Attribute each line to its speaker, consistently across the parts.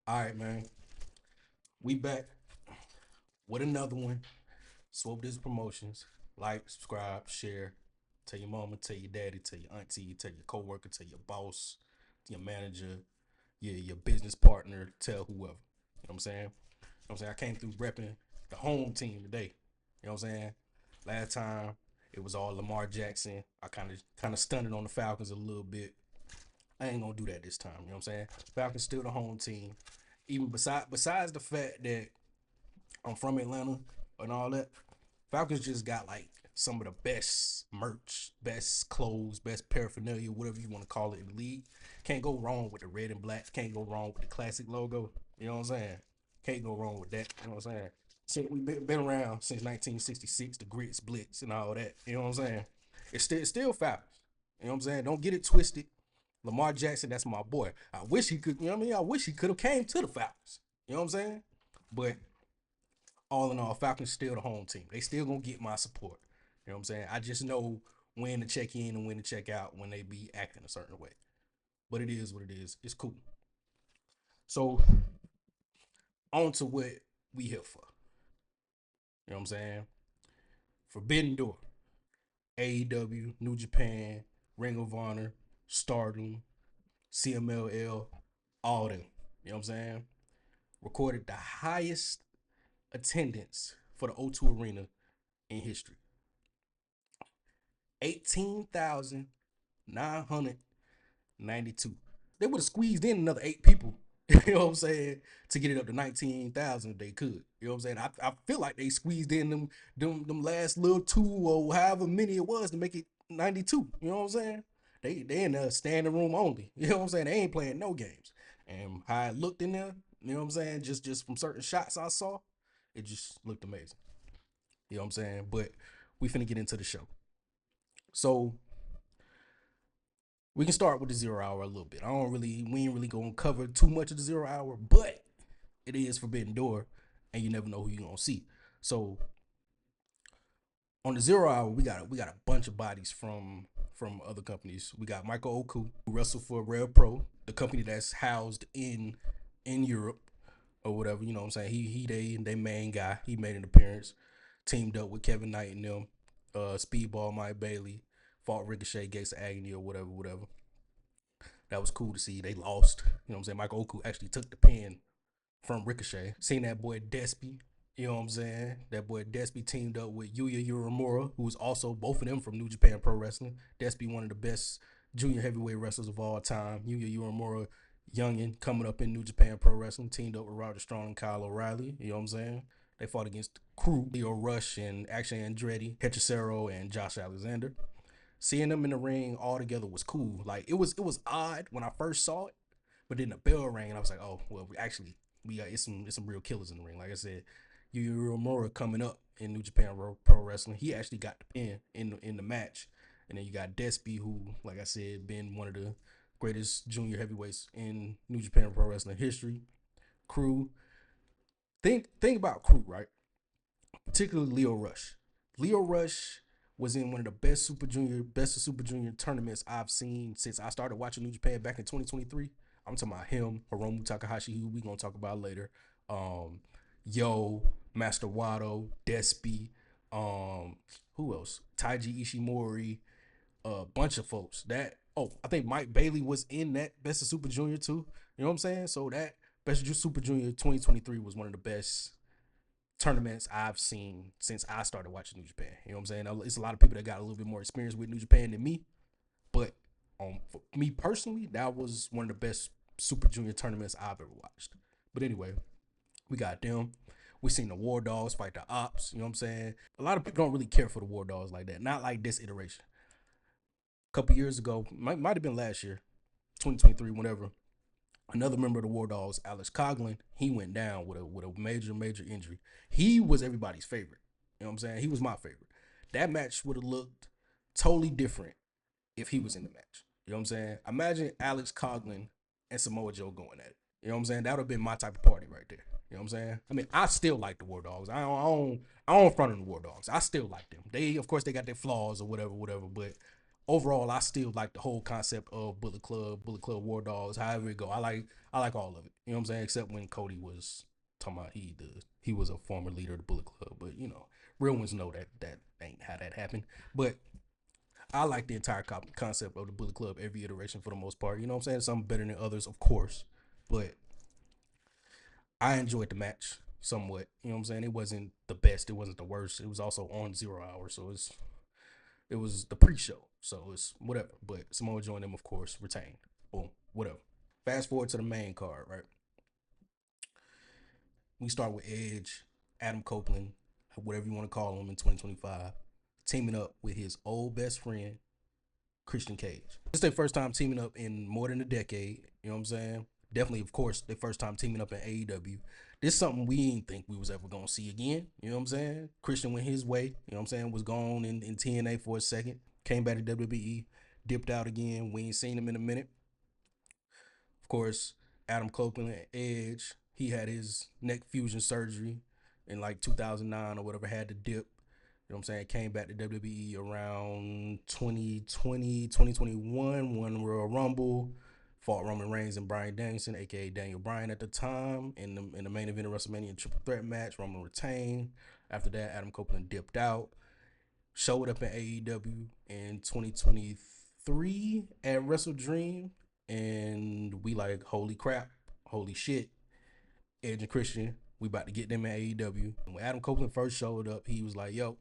Speaker 1: All right, man. We back with another one. Swope this promotions. Like, subscribe, share. Tell your mama, tell your daddy, tell your auntie, tell your coworker, tell your boss, your manager, your business partner, tell whoever. You know what I'm saying? You know what I'm saying? I came through repping the home team today. You know what I'm saying? Last time it was all Lamar Jackson. I kind of stunned on the Falcons a little bit. I ain't gonna do that this time. You know what I'm saying? Falcons still the home team. Even besides the fact that I'm from Atlanta and all that. Falcons just got like some of the best merch, best clothes, best paraphernalia, whatever you want to call it in the league. Can't go wrong with the red and black. Can't go wrong with the classic logo. You know what I'm saying? Can't go wrong with that. You know what I'm saying? Since we've been around since 1966, the grits, blitz, and all that. You know what I'm saying? It's still Falcons. You know what I'm saying? Don't get it twisted. Lamar Jackson, that's my boy. I wish he could. You know what I mean? I wish he could have came to the Falcons. You know what I'm saying? But all in all, Falcons still the home team. They still gonna get my support. You know what I'm saying? I just know when to check in and when to check out when they be acting a certain way. But it is what it is. It's cool. So on to what we here for. You know what I'm saying? Forbidden Door, AEW, New Japan, Ring of Honor, Stardom, CMLL, all them. You know what I'm saying? Recorded the highest attendance for the O2 Arena in history. 18,992. They would have squeezed in another 8 people. You know what I'm saying? To get it up to 19,000 if they could. You know what I'm saying? I feel like they squeezed in them last little two or however many it was to make it 92. You know what I'm saying? They in the standing room only. You know what I'm saying? They ain't playing no games. And how it looked in there, you know what I'm saying? Just from certain shots I saw, it just looked amazing. You know what I'm saying? But we finna get into the show. So we can start with the 0 hour a little bit. We ain't really gonna cover too much of the 0 hour, but it is Forbidden Door, and you never know who you gonna see. So on the 0 hour, we got a bunch of bodies from other companies. We got Michael Oku, who wrestled for Rev Pro, the company that's housed in Europe or whatever. You know what I'm saying? They main guy. He made an appearance, teamed up with Kevin Knight and them, Speedball Mike Bailey, fought Ricochet, Gates of Agony or whatever. That was cool to see. They lost. You know what I'm saying? Michael Oku actually took the pin from Ricochet. Seen that boy Despy. You know what I'm saying? That boy Despy teamed up with Yuya Uemura, who was also both of them from New Japan Pro Wrestling. Despy, one of the best junior heavyweight wrestlers of all time. Yuya Uemura, youngin, coming up in New Japan Pro Wrestling, teamed up with Roger Strong and Kyle O'Reilly. You know what I'm saying? They fought against the Crew, Leo Rush and Action Andretti, Hechicero and Josh Alexander. Seeing them in the ring all together was cool. Like it was odd when I first saw it, but then the bell rang and I was like, oh well, we got it's some real killers in the ring. Like I said, Yuya Uemura coming up in New Japan Pro Wrestling, he actually got the pin in the match, and then you got Despy, who, like I said, been one of the greatest junior heavyweights in New Japan Pro Wrestling history. Crew, think about Crew, right? Particularly Leo Rush. Leo Rush was in one of the best of Super Junior tournaments I've seen since I started watching New Japan back in 2023. I'm talking about him, Hiromu Takahashi, who we gonna talk about later. Um, Yo, Master Wado, Despy, who else? Taiji Ishimori, a bunch of folks. I think Mike Bailey was in that Best of Super Junior too. You know what I'm saying? So that Best of Super Junior 2023 was one of the best tournaments I've seen since I started watching New Japan. You know what I'm saying? It's a lot of people that got a little bit more experience with New Japan than me, but for me personally, that was one of the best Super Junior tournaments I've ever watched. But anyway, we got them. We seen the War Dogs fight the Ops. You know what I'm saying? A lot of people don't really care for the War Dogs like that. Not like this iteration. A couple years ago, might have been last year, 2023, whatever. Another member of the War Dogs, Alex Coughlin, he went down with a major injury. He was everybody's favorite. You know what I'm saying? He was my favorite. That match would have looked totally different if he was in the match. You know what I'm saying? Imagine Alex Coughlin and Samoa Joe going at it. You know what I'm saying? That would have been my type of party right there. You know what I'm saying? I mean, I still like the War Dogs. I don't front on the War Dogs. I still like them. Of course, they got their flaws or whatever, but overall, I still like the whole concept of Bullet Club War Dogs, however it go. I like all of it. You know what I'm saying? Except when Cody was talking about he was a former leader of the Bullet Club, but you know, real ones know that that ain't how that happened. But I like the entire concept of the Bullet Club, every iteration for the most part. You know what I'm saying? Some better than others, of course, but I enjoyed the match somewhat. You know what I'm saying? It wasn't the best, it wasn't the worst. It was also on 0 hour, so it was the pre-show, so it's whatever. But Samoa Joe and them, of course, retained. Boom, whatever. Fast forward to the main card, right? We start with Edge, Adam Copeland, whatever you want to call him in 2025, teaming up with his old best friend, Christian Cage. This is their first time teaming up in more than a decade. You know what I'm saying? Definitely, of course, their first time teaming up in AEW. This is something we didn't think we was ever gonna see again. You know what I'm saying? Christian went his way. You know what I'm saying? Was gone in TNA for a second. Came back to WWE. Dipped out again. We ain't seen him in a minute. Of course, Adam Copeland, Edge, he had his neck fusion surgery in like 2009 or whatever, had to dip. You know what I'm saying? Came back to WWE around 2020, 2021, won Royal Rumble, fought Roman Reigns and Bryan Danielson, aka Daniel Bryan at the time, in the main event of WrestleMania triple threat match. Roman retained. After that, Adam Copeland dipped out, showed up in AEW in 2023 at Wrestle Dream, and we like, holy crap, holy shit, Edge and Christian, we about to get them at AEW. And when Adam Copeland first showed up, he was like, "Yo,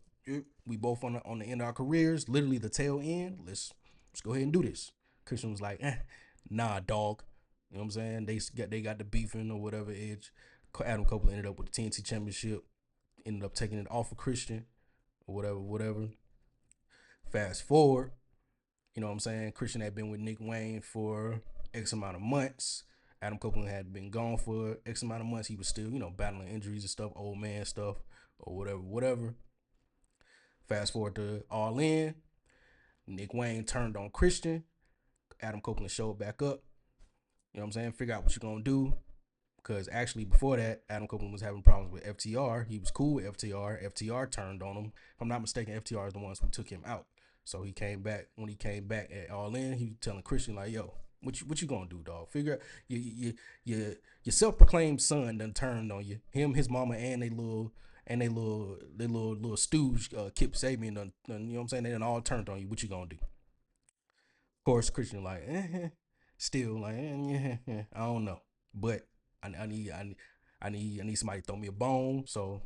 Speaker 1: we both on the end of our careers, literally the tail end. Let's go ahead and do this." Christian was like, "Nah, dog." You know what I'm saying? They got the beefing or whatever. Edge, Adam Copeland ended up with the TNT Championship, ended up taking it off of Christian or whatever. Fast forward, you know what I'm saying? Christian had been with Nick Wayne for X amount of months. Adam Copeland had been gone for X amount of months. He was still, you know, battling injuries and stuff, old man stuff, or whatever. Fast forward to All In. Nick Wayne turned on Christian. Adam Copeland showed back up. You know what I'm saying? Figure out what you're going to do. Because actually, before that, Adam Copeland was having problems with FTR. He was cool with FTR. FTR turned on him. If I'm not mistaken, FTR is the ones who took him out. So he came back. When he came back at All In, he was telling Christian like, "Yo, what you gonna do, dog? Figure out your self-proclaimed son done turned on you. Him, his mama, and they little stooge, Kip Sabian done, you know what I'm saying? They done all turned on you. What you gonna do?" Of course, Christian like, still like, I don't know, but I need somebody to throw me a bone. So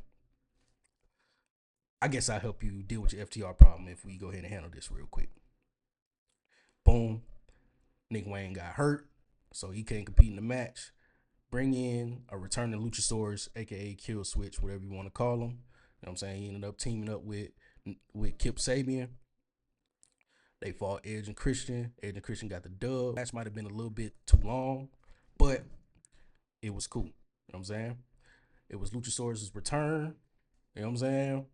Speaker 1: I guess I'll help you deal with your FTR problem if we go ahead and handle this real quick. Boom. Nick Wayne got hurt, so he can't compete in the match. Bring in a returning Luchasaurus, aka Kill Switch, whatever you want to call him. You know what I'm saying? He ended up teaming up with Kip Sabian. They fought Edge and Christian. Edge and Christian got the dub. The match might have been a little bit too long, but it was cool. You know what I'm saying? It was Luchasaurus' return. You know what I'm saying?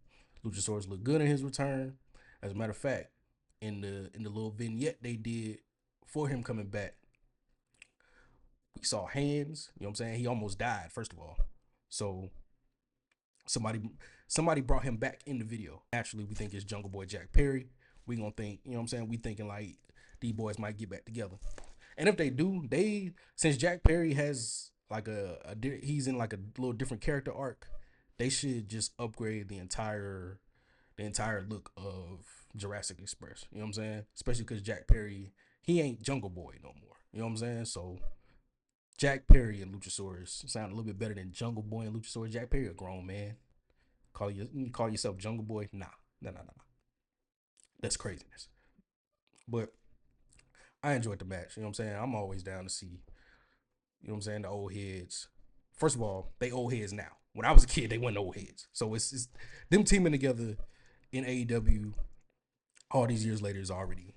Speaker 1: Luchasaurus looked good in his return. As a matter of fact, in the little vignette they did for him coming back, we saw hands. You know what I'm saying? He almost died, first of all. So somebody somebody brought him back in the video. Naturally, we think it's Jungle Boy Jack Perry. We gonna think, you know what I'm saying? We thinking like these boys might get back together. And if they do, since Jack Perry has like he's in like a little different character arc, they should just upgrade the entire look of Jurassic Express. You know what I'm saying? Especially because Jack Perry, he ain't Jungle Boy no more. You know what I'm saying? So Jack Perry and Luchasaurus sound a little bit better than Jungle Boy and Luchasaurus. Jack Perry a grown man. You call yourself Jungle Boy? Nah, nah. That's craziness. But I enjoyed the match. You know what I'm saying? I'm always down to see, you know what I'm saying, the old heads. First of all, they old heads now. When I was a kid, they weren't old heads. So it's them teaming together in AEW all these years later is already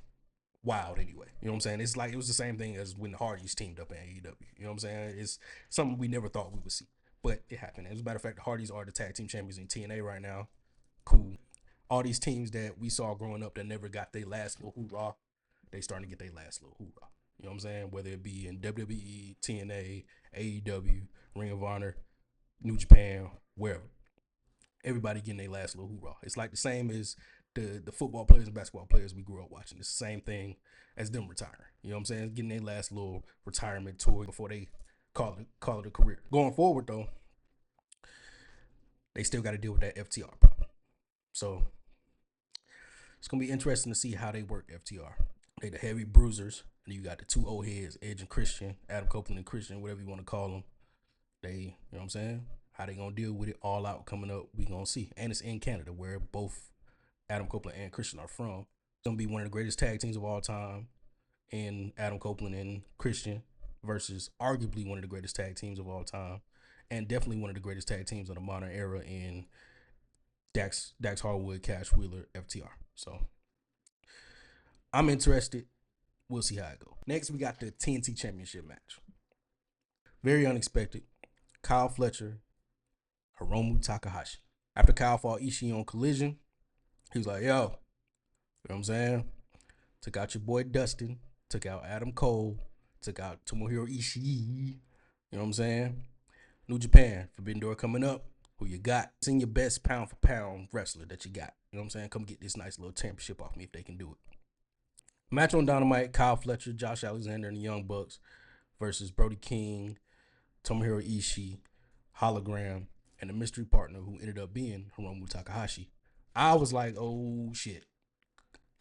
Speaker 1: wild anyway. You know what I'm saying? It's like it was the same thing as when the Hardys teamed up in AEW. You know what I'm saying? It's something we never thought we would see. But it happened. As a matter of fact, the Hardys are the tag team champions in TNA right now. Cool. All these teams that we saw growing up that never got their last little hoorah, they starting to get their last little hoorah. You know what I'm saying? Whether it be in WWE, TNA, AEW, Ring of Honor, New Japan, wherever. Everybody getting their last little hoorah. It's like the same as the football players and basketball players we grew up watching. It's the same thing as them retiring. You know what I'm saying? Getting their last little retirement tour before they call it a career. Going forward though, they still got to deal with that FTR problem. So it's gonna be interesting to see how they work FTR. They the heavy bruisers, and you got the two old heads, Edge and Christian, Adam Copeland and Christian, whatever you want to call them. They, you know what I'm saying? How they gonna deal with it all out coming up, we gonna see. And it's in Canada, where both Adam Copeland and Christian are from. It's gonna be one of the greatest tag teams of all time, in Adam Copeland and Christian versus arguably one of the greatest tag teams of all time, and definitely one of the greatest tag teams of the modern era in Dax Harwood, Cash Wheeler, FTR. So I'm interested. We'll see how it goes. Next, we got the TNT Championship match. Very unexpected. Kyle Fletcher, Hiromu Takahashi. After Kyle fought Ishii on Collision, he was like, yo, you know what I'm saying? Took out your boy Dustin, took out Adam Cole, took out Tomohiro Ishii. You know what I'm saying? New Japan, Forbidden Door coming up. Who you got? Send your best pound for pound wrestler that you got. You know what I'm saying? Come get this nice little championship off me if they can do it. Match on Dynamite, Kyle Fletcher, Josh Alexander, and the Young Bucks versus Brody King, Tomohiro Ishii, Hologram, and the mystery partner who ended up being Hiromu Takahashi. I was like, oh shit.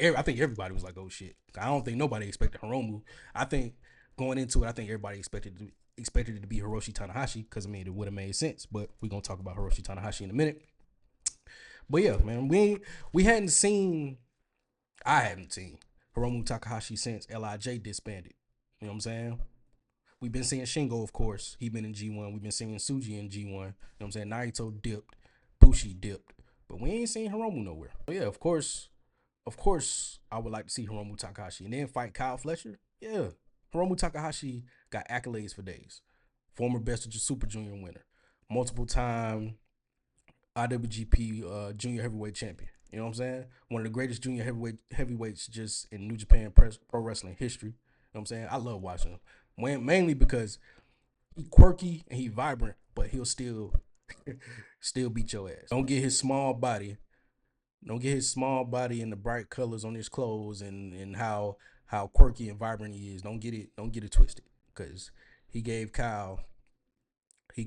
Speaker 1: I think everybody was like, oh shit. I don't think nobody expected Hiromu. I think going into it, I think everybody expected it to be Hiroshi Tanahashi, because I mean it would have made sense. But we're gonna talk about Hiroshi Tanahashi in a minute. But yeah, man, we hadn't seen, I hadn't seen Hiromu Takahashi since LIJ disbanded. You know what I'm saying? We've been seeing Shingo, of course. He been in G1. We've been seeing Suji in G1. You know what I'm saying? Naito dipped. Bushi dipped. But we ain't seen Hiromu nowhere. But yeah, of course, I would like to see Hiromu Takahashi and then fight Kyle Fletcher. Yeah. Hiromu Takahashi got accolades for days. Former Best of Super Junior winner. Multiple time IWGP Junior Heavyweight Champion. You know what I'm saying? One of the greatest junior heavyweights just in New Japan pro wrestling history. You know what I'm saying? I love watching him. Mainly because he quirky and he vibrant, but he'll still beat your ass. Don't get his small body and the bright colors on his clothes and how quirky and vibrant he is. Don't get it twisted. Because he gave Kyle a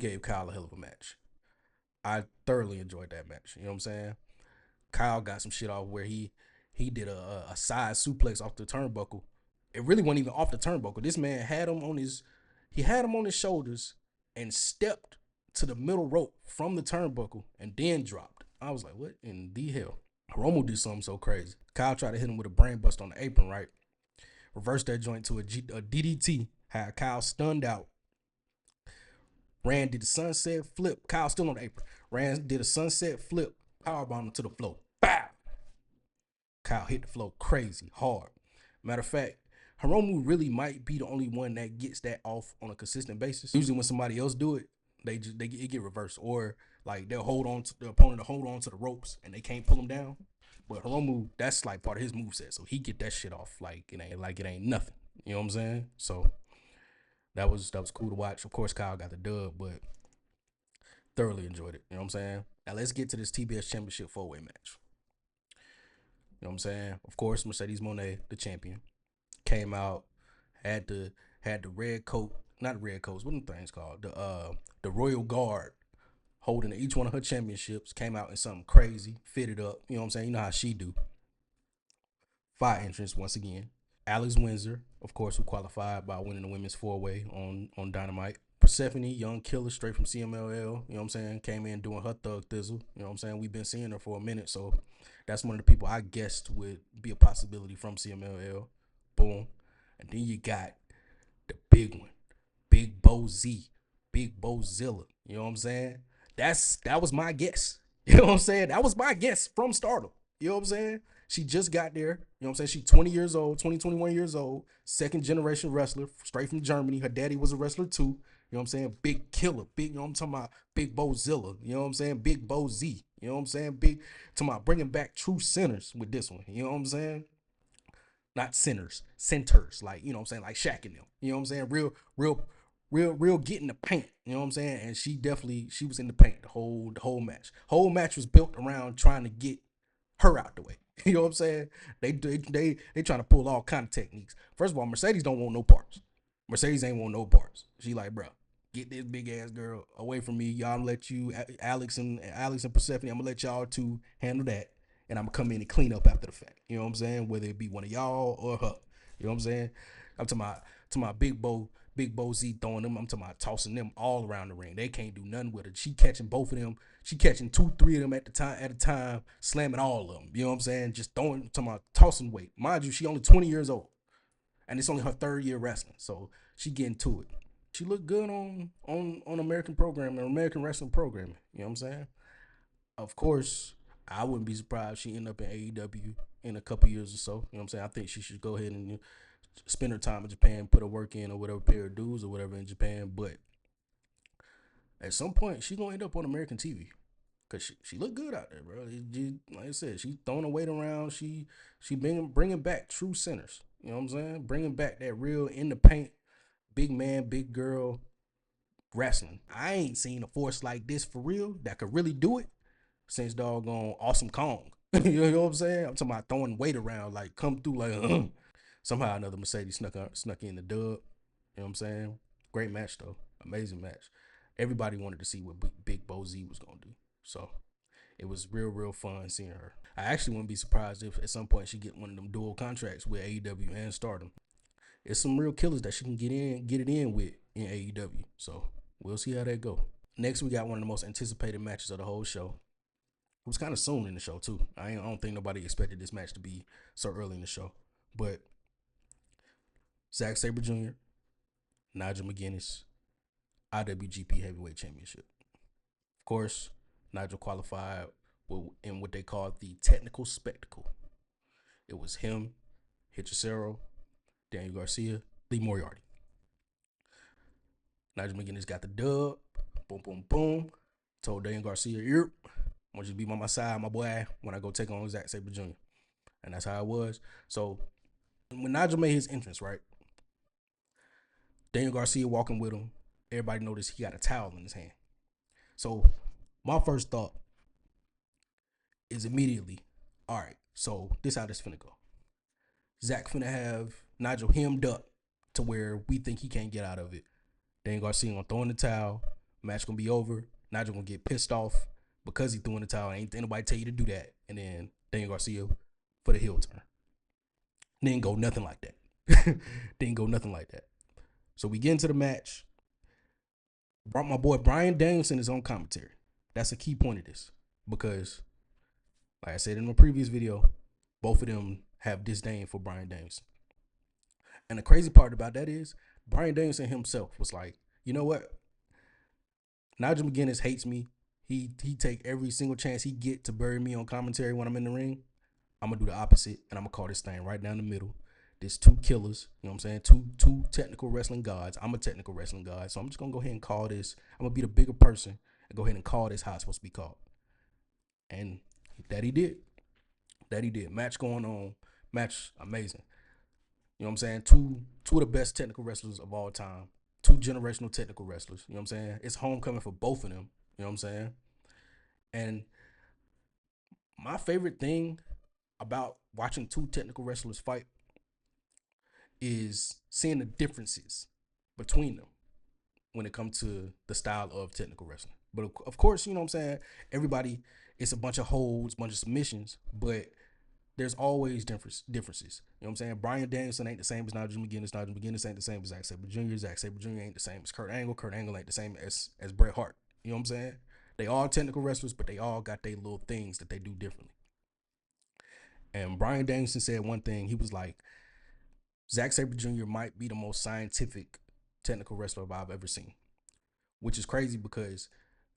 Speaker 1: hell of a match. I thoroughly enjoyed that match. You know what I'm saying? Kyle got some shit off where he did a side suplex off the turnbuckle. It really wasn't even off the turnbuckle. This man had him on his shoulders and stepped to the middle rope from the turnbuckle and then dropped. I was like, what in the hell? Hiromu did something so crazy. Kyle tried to hit him with a brain bust on the apron, right? Reversed that joint to a DDT. Had Kyle stunned out. Did the sunset flip. Kyle still on the apron. Did a sunset flip. Powerbomb him to the floor. Bow! Kyle hit the floor crazy, hard. Matter of fact, Hiromu really might be the only one that gets that off on a consistent basis. Usually when somebody else do it, it get reversed, or like the opponent will hold on to the ropes and they can't pull them down. But Hiromu, that's like part of his moveset, so he get that shit off like it ain't nothing. You know what I'm saying? So that was cool to watch. Of course, Kyle got the dub, but thoroughly enjoyed it. You know what I'm saying? Now let's get to this TBS Championship 4-way match. You know what I'm saying? Of course, Mercedes Moné, the champion, came out, had the red coat, not red coats, what are them things called? The Royal Guard holding each one of her championships, came out in something crazy, fitted up. You know what I'm saying? You know how she do. Fire entrance once again. Alex Windsor, of course, who qualified by winning the women's 4-way on Dynamite. Persephone, young killer, straight from CMLL, you know what I'm saying, came in doing her thug thizzle, you know what I'm saying, we've been seeing her for a minute, so that's one of the people I guessed would be a possibility from CMLL. Boom. And then you got the big one, Big Bo Z, Big Bozilla, you know what I'm saying, that was my guess, you know what I'm saying, that was my guess from Stardom, you know what I'm saying. She just got there. You know what I'm saying? She's 20 years old, 21 years old, second generation wrestler, straight from Germany. Her daddy was a wrestler too. You know what I'm saying? Big killer. Big, you know what I'm talking about? Big Bozilla. You know what I'm saying? Big Bo Z. You know what I'm saying? Big, talking about bringing back true sinners with this one. You know what I'm saying? Not sinners, centers. Like, you know what I'm saying? Like Shaq and them. You know what I'm saying? Real get in the paint. You know what I'm saying? And she was in the paint the whole match. Whole match was built around trying to get her out the way. You know what I'm saying? They trying to pull all kind of techniques. First of all, Mercedes don't want no parts. Mercedes ain't want no parts. She like, bro, get this big ass girl away from me. Y'all let you, Alex and Persephone. I'm gonna let y'all two handle that, and I'm gonna come in and clean up after the fact. You know what I'm saying? Whether it be one of y'all or her. You know what I'm saying? I'm to my Big Bo Z throwing them. I'm talking about tossing them all around the ring. They can't do nothing with it. She catching both of them. She catching two, three of them at a time, slamming all of them. You know what I'm saying? Just throwing, talking about tossing weight. Mind you, she only 20 years old, and it's only her third year wrestling, so she getting to it. She looked good on American programming, American wrestling programming. You know what I'm saying? Of course, I wouldn't be surprised if she end up in AEW in a couple years or so. You know what I'm saying? I think she should go ahead and spend her time in Japan, put her work in or whatever, pay her dues or whatever in Japan. But at some point, she gonna end up on American TV because she looked good out there, bro. Like I said, she throwing her weight around. She bringing back true centers. You know what I'm saying? Bringing back that real in the paint, big man, big girl wrestling. I ain't seen a force like this for real that could really do it since doggone Awesome Kong. You know what I'm saying? I'm talking about throwing weight around, like come through like somehow another Mercedes snuck in the dub. You know what I'm saying? Great match though, amazing match. Everybody wanted to see what Big Bo Z was gonna do, so it was real fun seeing her. I actually wouldn't be surprised if at some point she get one of them dual contracts with AEW and Stardom. It's some real killers that she can get it in with in AEW. So we'll see how that go. Next, we got one of the most anticipated matches of the whole show. It was kind of soon in the show too. I don't think nobody expected this match to be so early in the show. But Zack Sabre Jr., Nigel McGuinness, IWGP Heavyweight Championship. Of course, Nigel qualified in what they called the technical spectacle. It was him, Hechicero, Daniel Garcia, Lee Moriarty. Nigel McGuinness got the dub. Boom, boom, boom. Told Daniel Garcia, yep, I want you to be by my side, my boy, when I go take on Zack Sabre Jr. And that's how it was. So when Nigel made his entrance, right, Daniel Garcia walking with him, everybody noticed he got a towel in his hand. So my first thought is immediately, all right, so this how this finna go. Zach finna have Nigel hemmed up to where we think he can't get out of it. Daniel Garcia gonna throw in the towel. Match gonna be over. Nigel gonna get pissed off because he threw in the towel. Ain't anybody tell you to do that. And then Daniel Garcia for the heel turn. Didn't go nothing like that. Didn't go nothing like that. So we get into the match. My boy Bryan Danielson is on commentary. That's a key point of this because, like I said in my previous video, both of them have disdain for Bryan Danielson. And the crazy part about that is Bryan Danielson himself was like, you know what? Nigel McGuinness hates me. He take every single chance he get to bury me on commentary when I'm in the ring. I'm gonna do the opposite, and I'm gonna call this thing right down the middle. There's two killers, you know what I'm saying? Two technical wrestling gods. I'm a technical wrestling god, so I'm just gonna go ahead and call this. I'm gonna be the bigger person and go ahead and call this how it's supposed to be called. And that he did. That he did. Match going on. Match amazing. You know what I'm saying? Two of the best technical wrestlers of all time. Two generational technical wrestlers. You know what I'm saying? It's homecoming for both of them. You know what I'm saying? And my favorite thing about watching two technical wrestlers fight is seeing the differences between them when it comes to the style of technical wrestling. But of course, you know what I'm saying? Everybody, it's a bunch of holds, bunch of submissions, but there's always differences. You know what I'm saying? Bryan Danielson ain't the same as Nigel McGuinness. Nigel McGuinness ain't the same as Zack Sabre Jr. Zack Sabre Jr. ain't the same as Kurt Angle. Kurt Angle ain't the same as Bret Hart. You know what I'm saying? They all technical wrestlers, but they all got their little things that they do differently. And Bryan Danielson said one thing. He was like, Zack Sabre Jr. might be the most scientific technical wrestler I've ever seen, which is crazy because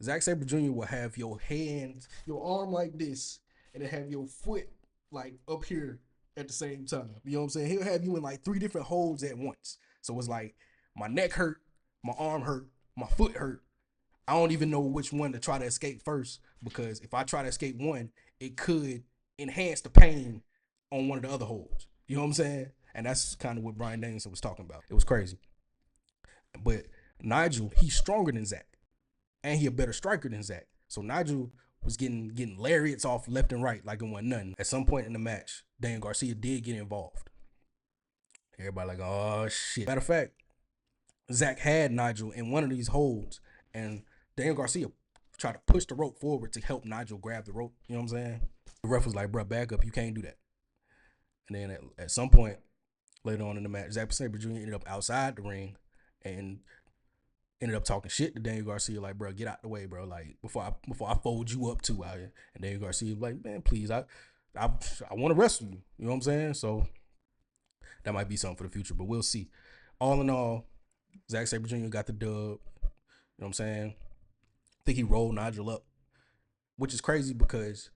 Speaker 1: Zack Sabre Jr. will have your hand, your arm like this, and then have your foot like up here at the same time. You know what I'm saying? He'll have you in like three different holds at once. So it's like my neck hurt, my arm hurt, my foot hurt. I don't even know which one to try to escape first because if I try to escape one, it could enhance the pain on one of the other holds. You know what I'm saying? And that's kind of what Bryan Danielson was talking about. It was crazy. But Nigel, he's stronger than Zach. And he a better striker than Zach. So Nigel was getting lariats off left and right like it wasn't nothing. At some point in the match, Daniel Garcia did get involved. Everybody like, oh shit. Matter of fact, Zach had Nigel in one of these holds, and Daniel Garcia tried to push the rope forward to help Nigel grab the rope. You know what I'm saying? The ref was like, bro, back up. You can't do that. And then at some point later on in the match, Zack Sabre Jr. ended up outside the ring and ended up talking shit to Daniel Garcia, like, bro, get out the way, bro. Like, before I fold you up too out here. And Daniel Garcia was like, man, please, I want to wrestle you. You know what I'm saying? So that might be something for the future, but we'll see. All in all, Zack Sabre Jr. got the dub. You know what I'm saying? I think he rolled Nigel up, which is crazy because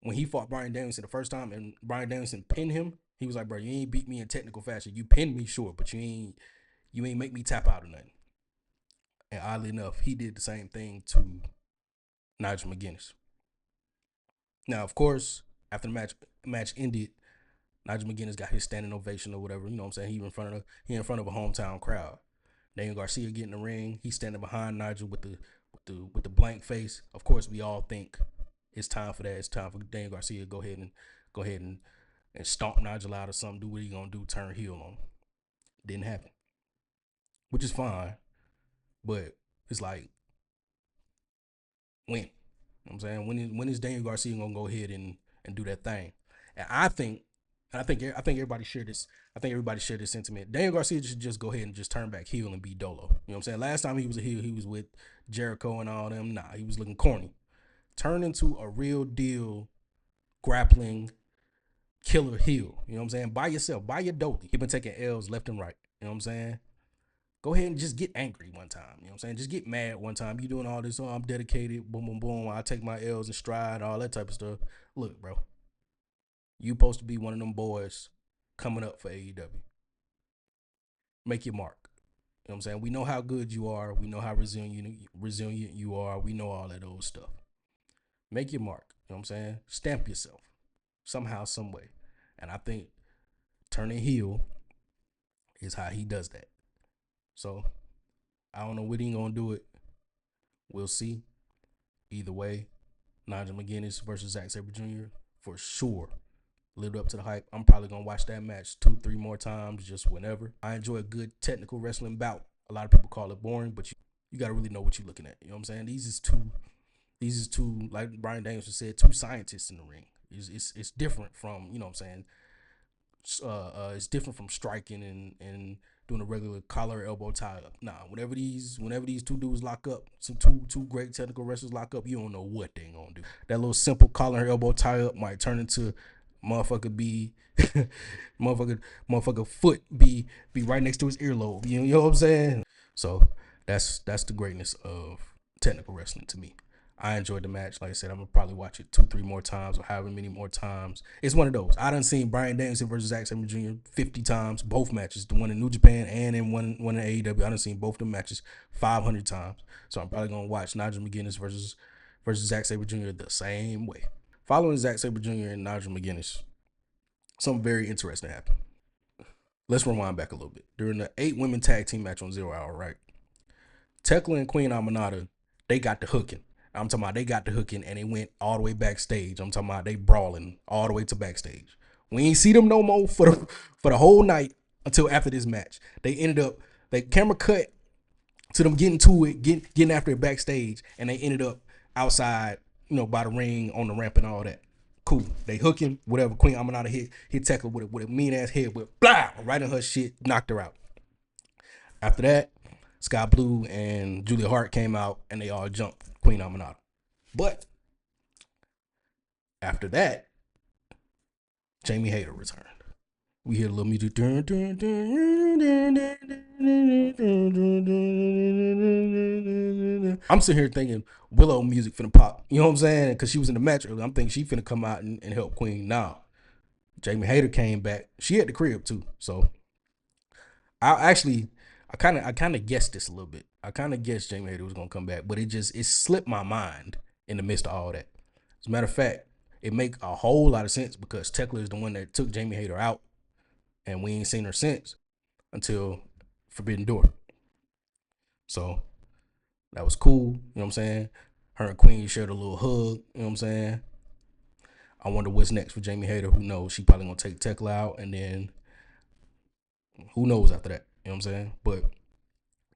Speaker 1: when he fought Bryan Danielson the first time and Bryan Danielson pinned him, he was like, bro, you ain't beat me in technical fashion. You pinned me, sure, but you ain't make me tap out or nothing. And oddly enough, he did the same thing to Nigel McGuinness. Now, of course, after the match ended, Nigel McGuinness got his standing ovation or whatever. You know what I'm saying? He in front of a hometown crowd. Daniel Garcia get in the ring. He's standing behind Nigel with the blank face. Of course, we all think it's time for that. It's time for Daniel Garcia to go ahead and stomp Nigel out or something. Do what he gonna do? Turn heel on him. Didn't happen, which is fine. But it's like, when? You know what I'm saying? When is Daniel Garcia gonna go ahead and do that thing? And I think everybody share this. I think everybody share this sentiment. Daniel Garcia should just go ahead and just turn back heel and be Dolo. You know what I'm saying? Last time he was a heel, he was with Jericho and all them. Nah, he was looking corny. Turn into a real deal grappling killer heel. You know what I'm saying? By yourself, by your Dolly. He been taking L's left and right. You know what I'm saying? Go ahead and just get angry one time. You know what I'm saying? Just get mad one time. You doing all this, oh, I'm dedicated, boom, boom, boom. I take my L's in stride, all that type of stuff. Look, bro, you supposed to be one of them boys coming up for AEW. Make your mark. You know what I'm saying? We know how good you are. We know how resilient you are. We know all that old stuff. Make your mark. You know what I'm saying? Stamp yourself somehow, some way. And I think turning heel is how he does that. So I don't know when he gonna do it. We'll see. Either way, Nigel McGuinness versus Zack Sabre Jr. for sure lived up to the hype. I'm probably gonna watch that match 2-3 more times, just whenever. I enjoy a good technical wrestling bout. A lot of people call it boring, but you gotta really know what you're looking at. You know what I'm saying? These is two, like Bryan Danielson said, two scientists in the ring. It's different from, you know what I'm saying? It's different from striking and doing a regular collar elbow tie up. Nah, whenever these two dudes lock up, some two great technical wrestlers lock up, you don't know what they gonna do. That little simple collar elbow tie up might turn into motherfucker be motherfucker foot be right next to his earlobe. You know what I'm saying? So that's the greatness of technical wrestling to me. I enjoyed the match. Like I said, I'm gonna probably watch it 2-3 more times or however many more times. It's one of those. I done seen Bryan Danielson versus Zack Sabre Jr. 50 times, both matches, the one in New Japan and in one in AEW. I done seen both the matches 500 times. So I'm probably gonna watch Nigel McGuinness versus Zack Sabre Jr. the same way. Following Zack Sabre Jr. and Nigel McGuinness, something very interesting happened. Let's rewind back a little bit. During the 8-women tag team match on 0 Hour, right? Tekla and Queen Aminata, they got the hooking. I'm talking about they got the hooking and they went all the way backstage. I'm talking about they brawling all the way to backstage. We ain't see them no more for the whole night until after this match. They ended up, the camera cut to them getting to it, getting after it backstage, and they ended up outside, you know, by the ring on the ramp and all that. Cool. They hooking, whatever. Queen Aminata hit Tekla with a mean ass head whip, blah, right in her shit, knocked her out. After that, Sky Blue and Julia Hart came out and they all jumped Queen Aminata. But after that, Jamie Hayter returned. We hear a little music. I'm sitting here thinking Willow music finna pop. You know what I'm saying? Because she was in the match earlier. I'm thinking she finna come out and help Queen. Nah. Jamie Hayter came back. She had the crib too. So I kind of guessed this a little bit. I kind of guessed Jamie Hayter was gonna come back, but it slipped my mind in the midst of all that. As a matter of fact, it make a whole lot of sense because Tekla is the one that took Jamie Hayter out, and we ain't seen her since until Forbidden Door. So that was cool. You know what I'm saying? Her and Queen shared a little hug. You know what I'm saying? I wonder what's next for Jamie Hayter. Who knows? She probably gonna take Tekla out, and then who knows after that. You know what I'm saying? But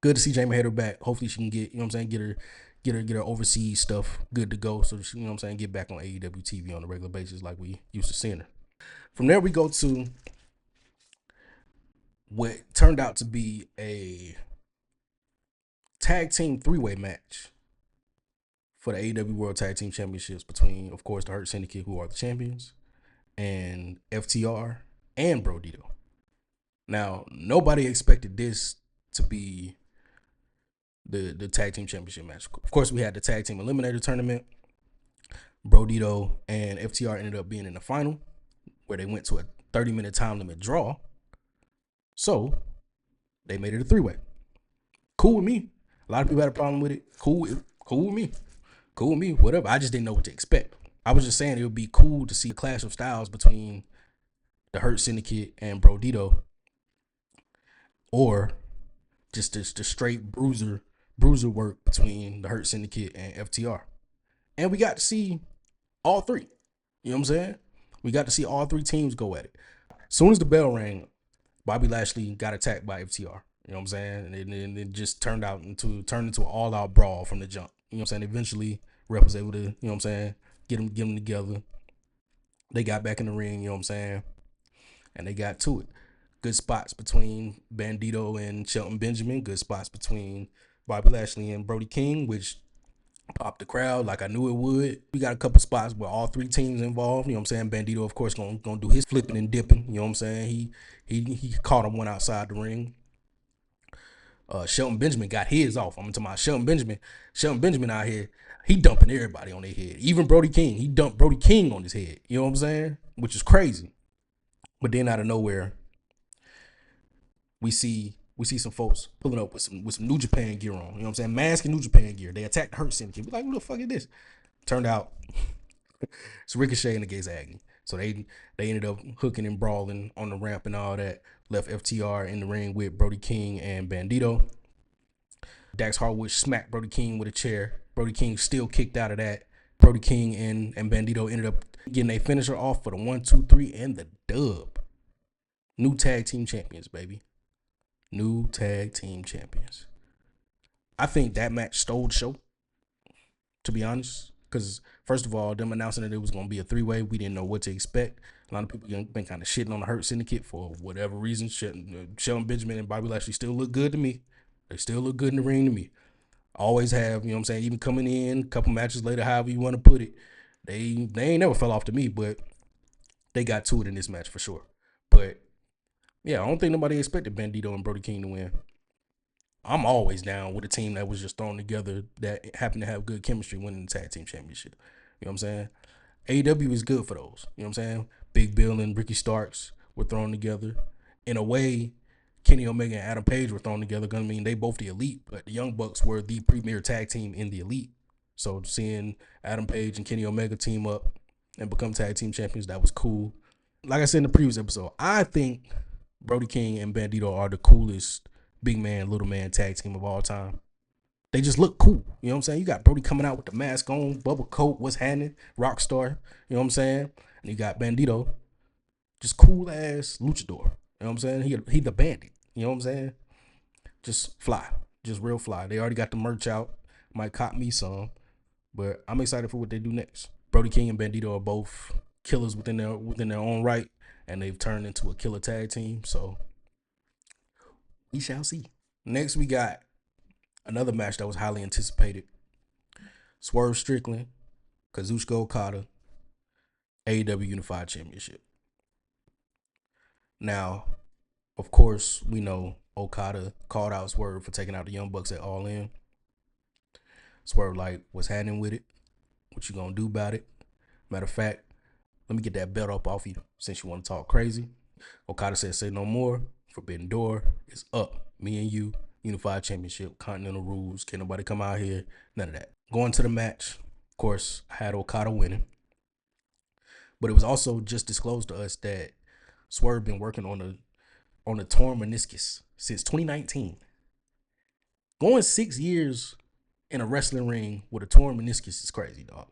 Speaker 1: good to see Jamie Hayter back. Hopefully she can get, you know what I'm saying, get her overseas stuff good to go, so she, you know what I'm saying, get back on AEW TV on a regular basis like we used to seeing her. From there we go to what turned out to be a tag team 3-way match for the AEW World Tag Team Championships between, of course, the Hurt Syndicate, who are the champions, and FTR and Bro Dito. Now, nobody expected this to be the tag team championship match. Of course, we had the tag team eliminator tournament. Bro Dito and FTR ended up being in the final, where they went to a 30-minute time limit draw. So they made it a 3-way. Cool with me. A lot of people had a problem with it. Cool with me. Cool with me. Whatever. I just didn't know what to expect. I was just saying it would be cool to see a clash of styles between the Hurt Syndicate and Bro Dito, or just the straight bruiser work between the Hurt Syndicate and FTR. And we got to see all three. You know what I'm saying? We got to see all three teams go at it. As soon as the bell rang, Bobby Lashley got attacked by FTR. You know what I'm saying? And it just turned into an all-out brawl from the jump. You know what I'm saying? Eventually, Rep was able to, you know what I'm saying, get them together. They got back in the ring, you know what I'm saying? And they got to it. Good spots between Bandito and Shelton Benjamin. Good spots between Bobby Lashley and Brody King, which popped the crowd like I knew it would. We got a couple spots where all three teams involved. You know what I'm saying? Bandito, of course, gonna do his flipping and dipping. You know what I'm saying? He caught him one outside the ring. Shelton Benjamin got his off. I'm talking about Shelton Benjamin. Shelton Benjamin out here, he dumping everybody on their head. Even Brody King, he dumped Brody King on his head. You know what I'm saying? Which is crazy. But then out of nowhere, we see some folks pulling up with some New Japan gear on. You know what I'm saying? Mask and New Japan gear. They attacked the Hurt Syndicate. We're like, what the fuck is this? Turned out it's Ricochet and the Gates Agony. So they ended up hooking and brawling on the ramp and all that. Left FTR in the ring with Brody King and Bandito. Dax Harwood smacked Brody King with a chair. Brody King still kicked out of that. Brody King and Bandito ended up getting a finisher off for the 1, 2, 3 and the dub. New tag team champions, baby. New tag team champions. I think that match stole the show, to be honest. Because, first of all, them announcing that it was going to be a 3-way, we didn't know what to expect. A lot of people been kind of shitting on the Hurt Syndicate for whatever reason. Shelton Benjamin and Bobby Lashley still look good to me. They still look good in the ring to me. Always have, you know what I'm saying? Even coming in, a couple matches later, however you want to put it, they ain't never fell off to me, but they got to it in this match for sure. But, yeah, I don't think nobody expected Bandito and Brody King to win. I'm always down with a team that was just thrown together that happened to have good chemistry winning the tag team championship. You know what I'm saying? AEW is good for those. You know what I'm saying? Big Bill and Ricky Starks were thrown together. In a way, Kenny Omega and Adam Page were thrown together. I mean, they both the elite, but the Young Bucks were the premier tag team in the elite. So seeing Adam Page and Kenny Omega team up and become tag team champions, that was cool. Like I said in the previous episode, I think Brody King and Bandito are the coolest big man, little man tag team of all time. They just look cool. You know what I'm saying? You got Brody coming out with the mask on, bubble coat, what's happening, rock star. You know what I'm saying? And you got Bandito, just cool ass luchador. You know what I'm saying? He the bandit. You know what I'm saying? Just fly. Just real fly. They already got the merch out. Might cop me some. But I'm excited for what they do next. Brody King and Bandito are both killers within their own right. And they've turned into a killer tag team. So we shall see. Next we got another match that was highly anticipated. Swerve Strickland, Kazuchika Okada, AEW Unified Championship. Now, of course, we know Okada called out Swerve for taking out the Young Bucks at All In. Swerve like, what's happening with it? What you gonna do about it? Matter of fact, let me get that belt up off you since you want to talk crazy. Okada said, say no more. Forbidden Door is up. Me and you, Unified Championship, Continental rules. Can't nobody come out here. None of that. Going to the match, of course, I had Okada winning. But it was also just disclosed to us that Swerve been working on a torn meniscus since 2019. Going 6 years in a wrestling ring with a torn meniscus is crazy, dog.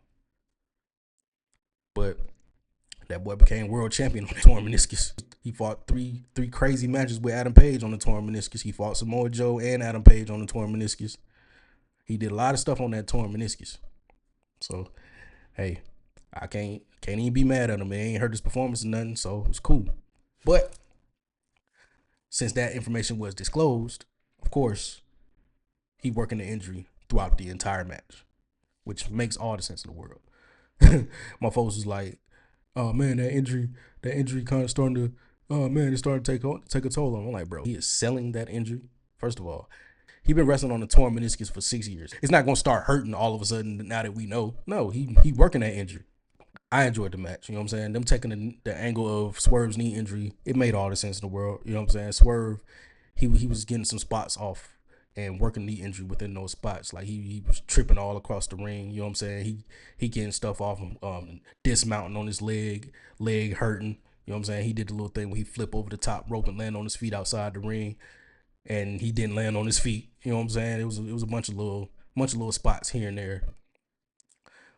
Speaker 1: But that boy became world champion on the torn meniscus. He fought three crazy matches with Adam Page on the torn meniscus. He fought Samoa Joe and Adam Page on the torn meniscus. He did a lot of stuff on that torn meniscus. So, hey, I can't even be mad at him. It ain't hurt his performance or nothing, so it's cool. But since that information was disclosed, of course, he working the injury throughout the entire match, which makes all the sense in the world. My folks was like, "Oh man, that injury kind of starting to, oh man, it's starting to take a toll on him." I'm like, bro, he is selling that injury. First of all, he been wrestling on the torn meniscus for 6 years. It's not gonna start hurting all of a sudden now that we know. No, he working that injury. I enjoyed the match. You know what I'm saying? Them taking the angle of Swerve's knee injury, it made all the sense in the world. You know what I'm saying? Swerve, he was getting some spots off and working knee injury within those spots. Like he was tripping all across the ring. You know what I'm saying? He getting stuff off him, dismounting on his leg hurting. You know what I'm saying? He did the little thing where he flip over the top rope and land on his feet outside the ring, and he didn't land on his feet. You know what I'm saying? It was a bunch of little spots here and there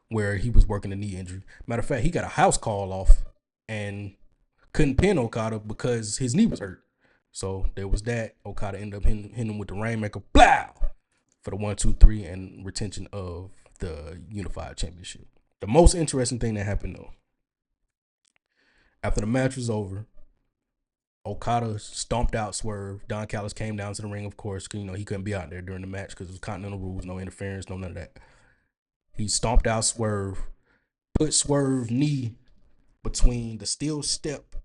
Speaker 1: where he was working a knee injury. Matter of fact, he got a house call off and couldn't pin Okada because his knee was hurt. So there was that. Okada ended up hitting him with the Rainmaker, blah, for the 1-2-3 and retention of the Unified Championship. The most interesting thing that happened though, after the match was over, Okada stomped out Swerve. Don Callis came down to the ring, of course, because he couldn't be out there during the match because it was Continental rules, no interference, no none of that. He stomped out Swerve, put Swerve knee between the steel step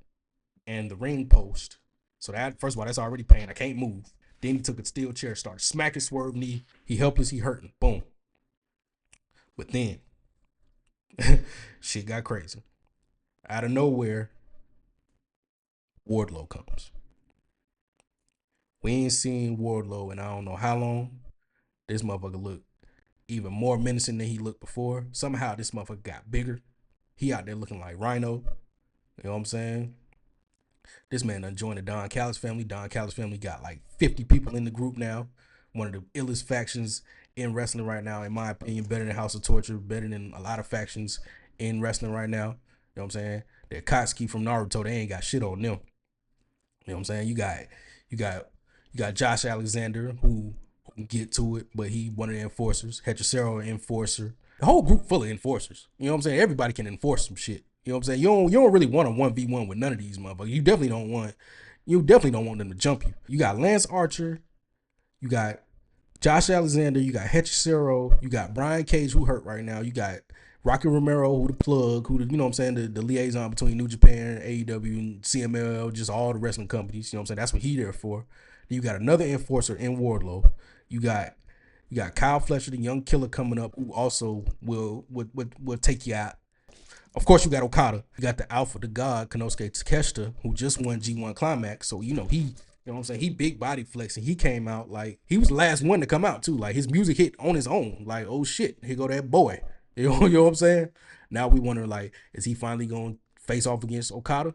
Speaker 1: and the ring post. So that, first of all, that's already pain. I can't move. Then he took a steel chair, started smacking Swerve knee. He helpless, he hurting. Boom. But then, shit got crazy. Out of nowhere, Wardlow comes. We ain't seen Wardlow in I don't know how long. This motherfucker look even more menacing than he looked before. Somehow this motherfucker got bigger. He out there looking like Rhino. You know what I'm saying? This man done joined the Don Callis family. Don Callis family got like 50 people in the group now. One of the illest factions in wrestling right now, in my opinion. Better than House of Torture. Better than a lot of factions in wrestling right now. You know what I'm saying? The Akatsuki from Naruto, they ain't got shit on them. You know what I'm saying? You got Josh Alexander who can get to it, but he one of the enforcers. Hechicero, an enforcer. The whole group full of enforcers. You know what I'm saying? Everybody can enforce some shit. You know what I'm saying? You don't really want a 1v1 with none of these motherfuckers. You definitely don't want them to jump you. You got Lance Archer, you got Josh Alexander, you got Hechicero, you got Brian Cage, who hurt right now. You got Rocky Romero, who the plug, who the, you know what I'm saying, the liaison between New Japan, AEW, and CML, just all the wrestling companies. You know what I'm saying? That's what he there for. Then you got another enforcer in Wardlow. You got Kyle Fletcher, the young killer, coming up, who also will take you out. Of course, you got Okada. You got the Alpha, the God, Konosuke Takeshita, who just won G1 Climax. So, you know what I'm saying? He big body flexing. He came out like, he was the last one to come out too. Like, his music hit on his own. Like, oh shit, here go that boy. You know what I'm saying? Now we wonder, like, is he finally going to face off against Okada?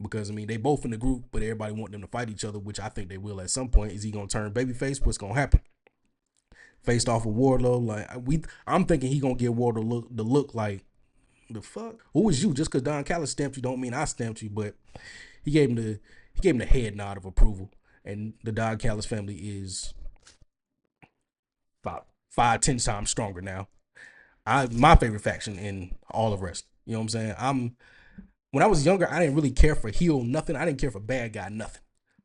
Speaker 1: Because, I mean, they both in the group, but everybody want them to fight each other, which I think they will at some point. Is he going to turn babyface? What's going to happen? Faced off with Wardlow, like, I'm thinking he going to give Wardlow the look like, the fuck? Who is you? Just because Don Callis stamped you don't mean I stamped you, but he gave him the head nod of approval. And the Don Callis family is about 5-10 times stronger now. My favorite faction in all of wrestling. You know what I'm saying? When I was younger, I didn't really care for heel nothing. I didn't care for bad guy nothing.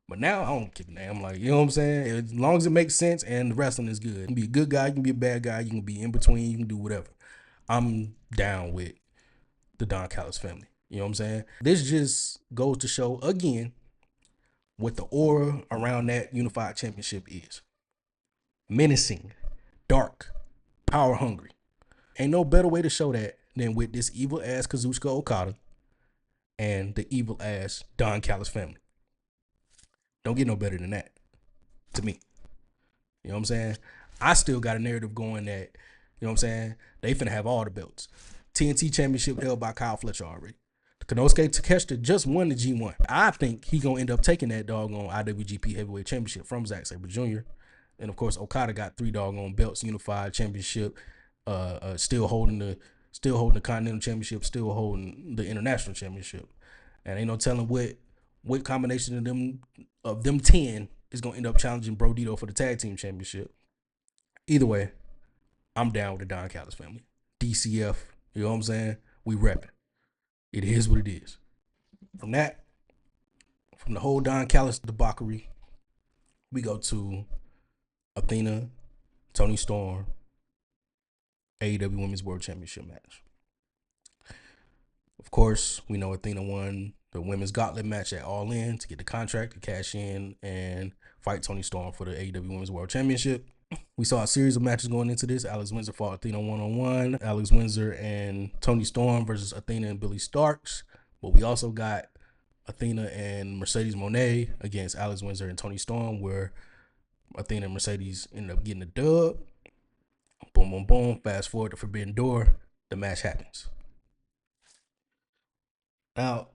Speaker 1: But now I don't give a damn. Like, you know what I'm saying? As long as it makes sense and the wrestling is good. You can be a good guy, you can be a bad guy, you can be in between, you can do whatever. I'm down with the Don Callis family. You know what I'm saying? This just goes to show again what the aura around that Unified Championship is. Menacing, dark, power hungry. Ain't no better way to show that than with this evil ass Kazuchika Okada and the evil ass Don Callis family. Don't get no better than that, to me. You know what I'm saying? I still got a narrative going that, you know what I'm saying, they finna have all the belts. TNT Championship held by Kyle Fletcher already. Konosuke Takeshita just won the G1. I think he gonna end up taking that doggone IWGP Heavyweight Championship from Zack Sabre Jr. And of course, Okada got 3 doggone belts, unified championship, still holding the Continental Championship, still holding the International Championship. And ain't no telling what combination of them 10 is gonna end up challenging Bro Dito for the tag team championship. Either way, I'm down with the Don Callis family. DCF, you know what I'm saying? We repping. It is what it is. From the whole Don Callis debauchery, we go to Athena, Toni Storm, AEW Women's World Championship match. Of course, we know Athena won the women's gauntlet match at All In to get the contract to cash in and fight Toni Storm for the AEW Women's World Championship. We saw a series of matches going into this. Alex Windsor fought Athena one-on-one. Alex Windsor and Toni Storm versus Athena and Billy Starks. But we also got Athena and Mercedes Moné against Alex Windsor and Toni Storm, where Athena and Mercedes ended up getting the dub. Boom, boom, boom. Fast forward to Forbidden Door. The match happens. Now,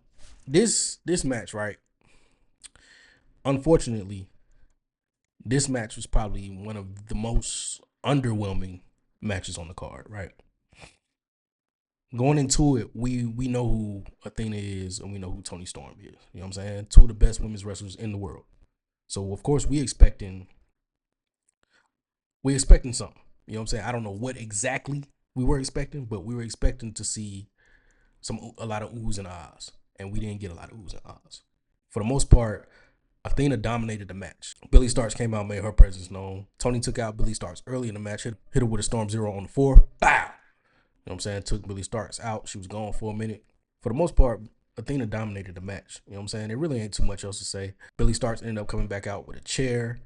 Speaker 1: this match, right? Unfortunately, this match was probably one of the most underwhelming matches on the card, right? Going into it, we know who Athena is and we know who Toni Storm is. You know what I'm saying? 2 of the best women's wrestlers in the world. So of course we expecting something. You know what I'm saying? I don't know what exactly we were expecting, but we were expecting to see a lot of oohs and ahs, and we didn't get a lot of oohs and ahs. For the most part, Athena dominated the match. Billy Starks came out, made her presence known. Toni took out Billy Starks early in the match, hit her with a Storm Zero on the 4. Bow! You know what I'm saying? Took Billy Starks out. She was gone for a minute. For the most part, Athena dominated the match. You know what I'm saying? There really ain't too much else to say. Billy Starks ended up coming back out with a chair.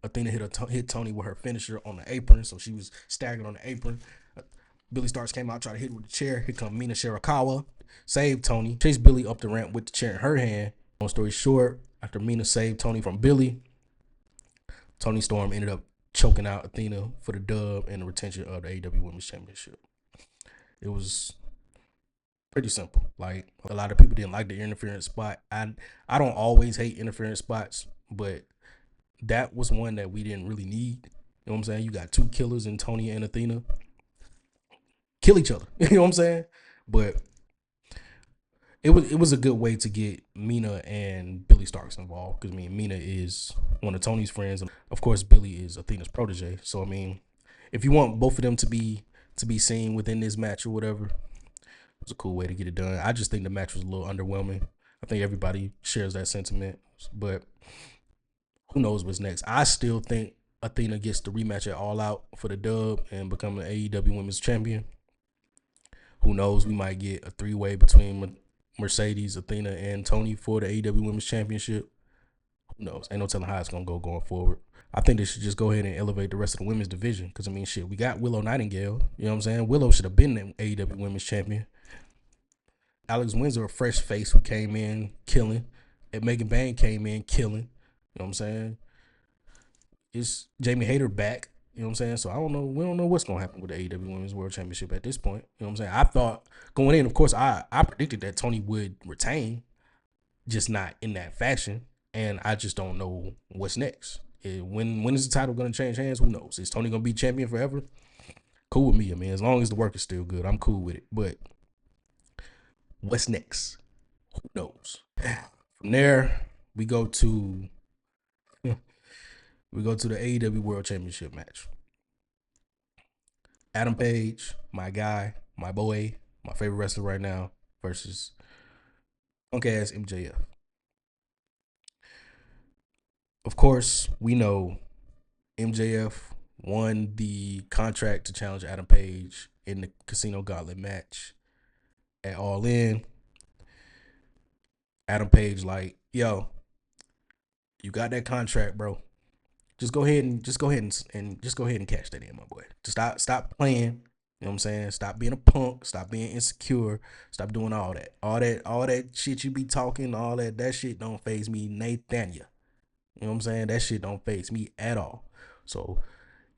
Speaker 1: Athena hit Toni with her finisher on the apron, so she was staggered on the apron. Billy Starks came out, tried to hit her with the chair. Here come Mina Shirakawa, saved Toni, chased Billy up the ramp with the chair in her hand. Long story short, after Mina saved Toni from Billy, Toni Storm ended up choking out Athena for the dub and the retention of the AEW Women's Championship. It was pretty simple. Like, a lot of people didn't like the interference spot. I don't always hate interference spots, but that was one that we didn't really need. You know what I'm saying? You got 2 killers in Toni and Athena. Kill each other. You know what I'm saying? But it was a good way to get Mina and Billy Starks involved, because I mean, Mina is one of Toni's friends, and of course Billy is Athena's protege. So I mean, if you want both of them to be seen within this match or whatever, it was a cool way to get it done. I just think the match was a little underwhelming. I think everybody shares that sentiment, but who knows what's next. I still think Athena gets the rematch at All Out for the dub and become an AEW Women's Champion. Who knows? We might get a 3-way between Mercedes, Athena, and Toni for the AEW Women's Championship. Who knows? Ain't no telling how it's going to go going forward. I think they should just go ahead and elevate the rest of the women's division, because, I mean, shit, we got Willow Nightingale. You know what I'm saying? Willow should have been the AEW Women's Champion. Alex Windsor, a fresh face who came in killing. And Megan Bain came in killing. You know what I'm saying? It's Jamie Hayter back. You know what I'm saying? So I don't know. We don't know what's going to happen with the AEW Women's World Championship at this point. You know what I'm saying? I thought going in, of course, I predicted that Toni would retain, just not in that fashion. And I just don't know what's next. When is the title going to change hands? Who knows? Is Toni going to be champion forever? Cool with me. I mean, as long as the work is still good, I'm cool with it. But what's next? Who knows? From there, we go to the AEW World Championship match. Adam Page, my guy, my boy, my favorite wrestler right now, versus punk ass MJF. Of course, we know MJF won the contract to challenge Adam Page in the Casino Gauntlet match at All In. Adam Page like, yo, you got that contract, bro. Just go ahead and cash that in, my boy. Just stop playing. You know what I'm saying? Stop being a punk. Stop being insecure. Stop doing all that. All that shit you be talking, all that shit don't faze me, Nathaniel. You know what I'm saying? That shit don't faze me at all. So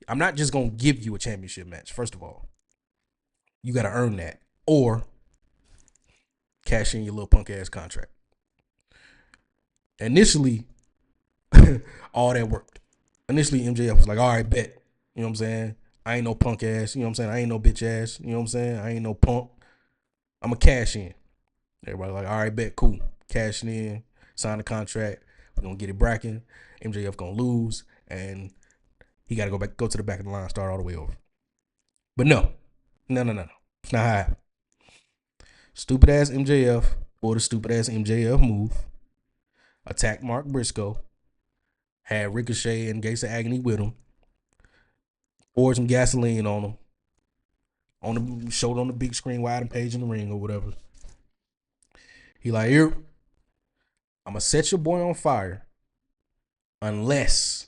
Speaker 1: I'm not just gonna give you a championship match. First of all, you gotta earn that, or cash in your little punk ass contract. Initially, all that worked initially MJF was like, all right, bet. You know what I'm saying? I ain't no punk ass. You know what I'm saying? I ain't no bitch ass. You know what I'm saying? I ain't no punk. I'm a cash in. Everybody like, all right, bet, cool. Cashing in, sign the contract. We're gonna get it bracking. MJF gonna lose, and he gotta go to the back of the line, start all the way over. But no. It's not how it happened. Stupid ass MJF or the stupid ass MJF move. Attacked Mark Briscoe. Had Ricochet and Gates of Agony with him. Poured some gasoline on him. Showed on the big screen, wide and page in the ring or whatever. He like, here, I'm gonna set your boy on fire unless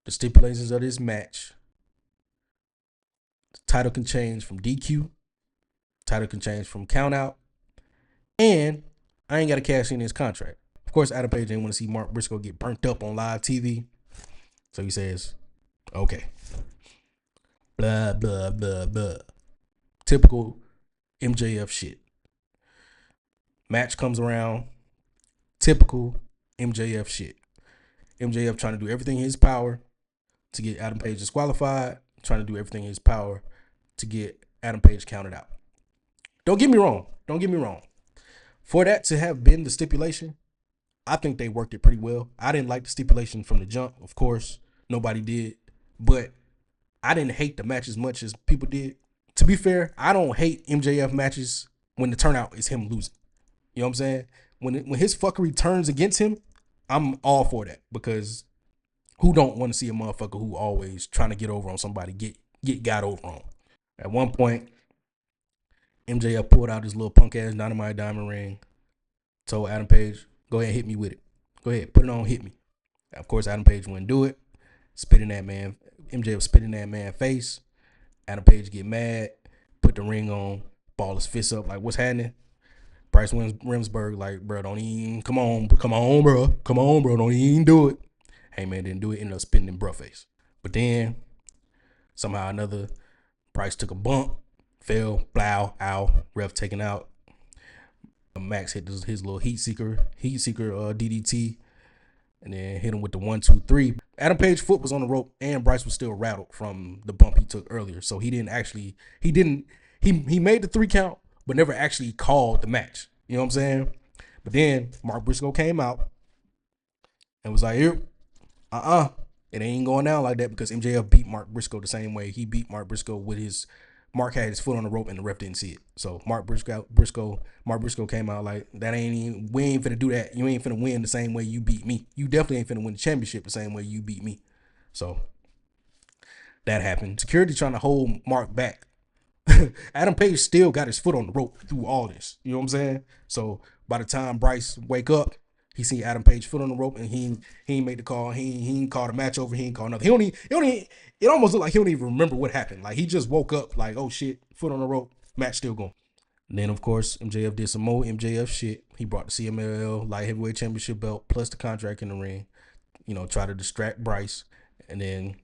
Speaker 1: the stipulations of this match, the title can change from DQ, title can change from count out, and I ain't got to cash in his contract. Of course, Adam Page didn't want to see Mark Briscoe get burnt up on live TV. So he says, okay. Blah, blah, blah, blah. Typical MJF shit. Match comes around. Typical MJF shit. MJF trying to do everything in his power to get Adam Page disqualified, trying to do everything in his power to get Adam Page counted out. Don't get me wrong. For that to have been the stipulation, I think they worked it pretty well. I didn't like the stipulation from the jump, of course. Nobody did. But I didn't hate the match as much as people did. To be fair, I don't hate MJF matches when the turnout is him losing. You know what I'm saying? When his fuckery turns against him, I'm all for that, because who don't want to see a motherfucker who always trying to get over on somebody get got over on? At one point, MJF pulled out his little punk ass dynamite diamond ring, told Adam Page, go ahead and hit me with it. Go ahead, put it on, hit me. Of course, Adam Page wouldn't do it. Spitting that man, MJF spitting that man's face. Adam Page get mad, put the ring on, ball his fist up like, what's happening? Bryce Remsburg like, bro, don't even, come on, bro, don't even do it. Hangman didn't do it, ended up spitting in bruh face. But then, somehow or another, Bryce took a bump, fell, blow, ow, ref taken out. Max hit his little heat seeker DDT, and then hit him with the 1, 2, 3. Adam Page's foot was on the rope, and Bryce was still rattled from the bump he took earlier. So he made the 3 count, but never actually called the match. You know what I'm saying? But then Mark Briscoe came out and was like, here, it ain't going down like that, because MJF beat Mark Briscoe the same way he beat Mark Briscoe with his. Mark had his foot on the rope and the ref didn't see it. So Mark Briscoe came out like, we ain't finna do that. You ain't finna win the same way you beat me. You definitely ain't finna win the championship the same way you beat me. So that happened. Security trying to hold Mark back. Adam Page still got his foot on the rope through all this. You know what I'm saying? So by the time Bryce wake up, he see Adam Page foot on the rope, and he ain't made the call. He ain't called a match over. He ain't called nothing. It almost looked like he don't even remember what happened. Like, he just woke up like, oh shit, foot on the rope, match still going. And then of course MJF did some more MJF shit. He brought the CMLL light heavyweight championship belt plus the contract in the ring. You know, try to distract Bryce, and then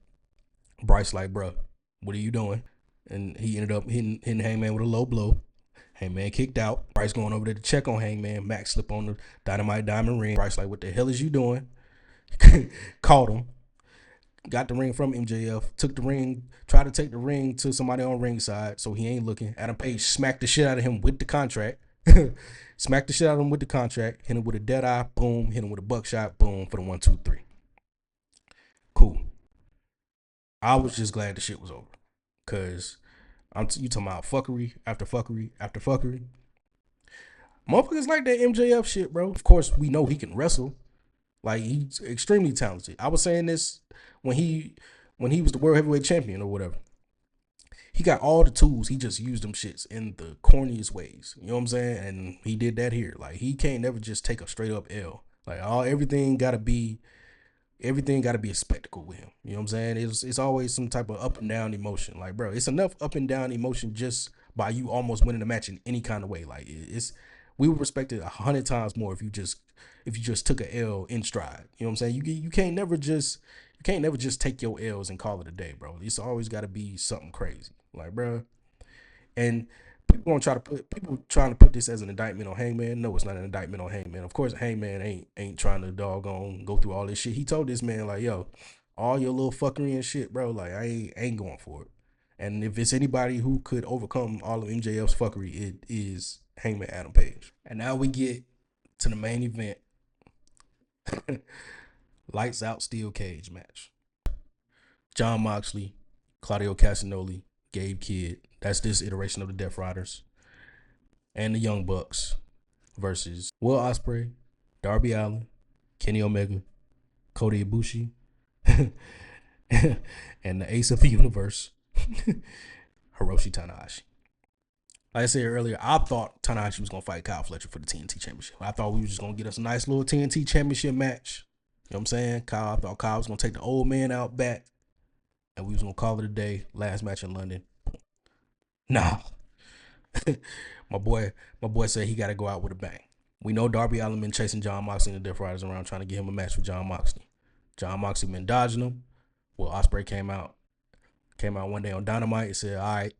Speaker 1: Bryce like, bro, what are you doing? And he ended up hitting Hangman with a low blow. Hangman kicked out. Bryce going over there to check on Hangman. Max slip on the dynamite diamond ring. Bryce like, what the hell is you doing? Caught him. Got the ring from MJF. Took the ring. Tried to take the ring to somebody on ringside, so he ain't looking. Adam Page smacked the shit out of him with the contract. Smacked the shit out of him with the contract. Hit him with a dead eye. Boom. Hit him with a buckshot. Boom. For the 1, 2, 3. Cool. I was just glad the shit was over. Because you talking about fuckery after fuckery after fuckery. Motherfuckers like that MJF shit, bro. Of course, we know he can wrestle. Like, he's extremely talented. I was saying this when he was the world heavyweight champion or whatever. He got all the tools. He just used them shits in the corniest ways. You know what I'm saying? And he did that here. Like, he can't never just take a straight up L. Like, everything gotta be a spectacle with him. You know what I'm saying? It's always some type of up and down emotion. Like, bro, it's enough up and down emotion just by you almost winning the match in any kind of way. Like, we would respect it 100 times more if you just took a L in stride. You know what I'm saying? You can't never just take your L's and call it a day, bro. It's always got to be something crazy. Like, bro. And people gonna try to put people trying to put this as an indictment on Hangman. No, it's not an indictment on Hangman. Of course, Hangman ain't trying to doggone go through all this shit. He told this man like, yo, all your little fuckery and shit, bro. Like I ain't going for it. And if it's anybody who could overcome all of MJF's fuckery, it is Hangman Adam Page. And now we get to the main event. Lights out steel cage match. Jon Moxley, Claudio Castagnoli, Gabe Kidd. That's this iteration of the Death Riders. And the Young Bucks versus Will Ospreay, Darby Allin, Kenny Omega, Kota Ibushi, and the ace of the universe, Hiroshi Tanahashi. Like I said earlier, I thought Tanahashi was going to fight Kyle Fletcher for the TNT Championship. I thought we were just going to get us a nice little TNT Championship match. You know what I'm saying? I thought Kyle was going to take the old man out back, and we was going to call it a day. Last match in London. Nah. my boy said he got to go out with a bang. We know Darby Allin been chasing Jon Moxley and the Death Riders around trying to get him a match with Jon Moxley. Jon Moxley been dodging him. Well, Ospreay came out one day on Dynamite and said, all right,